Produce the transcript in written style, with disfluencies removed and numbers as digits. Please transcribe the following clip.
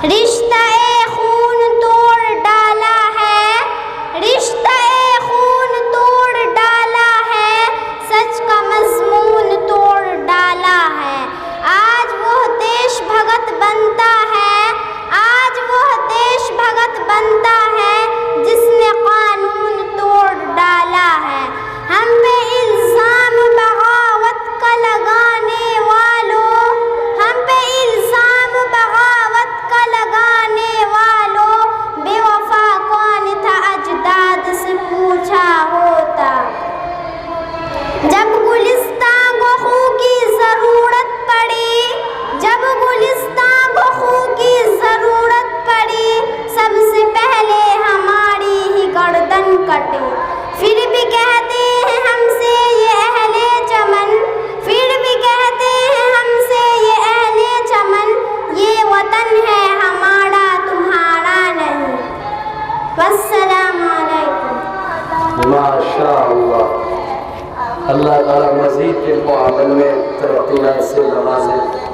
رشتہ خون توڑ ڈالا ہے، رشتہ خون توڑ ڈالا ہے، سچ کا مضمون توڑ ڈالا ہے۔ آج وہ دیش بھگت بنتا ہے، آج وہ دیش بھگت بنتا ہے جس نے قانون توڑ ڈالا ہے۔ ہم پہ الزام بغاوت کا لگانے والوں، ہم پہ الزام بغاوت کا لگانے والوں، بے وفا کون تھا اجداد سے پوچھا ہوتا۔ جب گلستان کو خو کی ضرورت پڑی، جب گلستان کو خو کی ضرورت پڑی، سب سے پہلے ہماری ہی گردن کٹی۔ پھر بھی کہتے ہیں ہم سے یہ اہل چمن، پھر بھی کہتے ہیں ہم سے یہ اہل چمن، یہ وطن ہے ہمارا تمہارا نہیں۔ والسلام علیکم۔ ماشاء اللہ، اللہ تعالیٰ مزید علم و عمل میں ترقی سے نوازے۔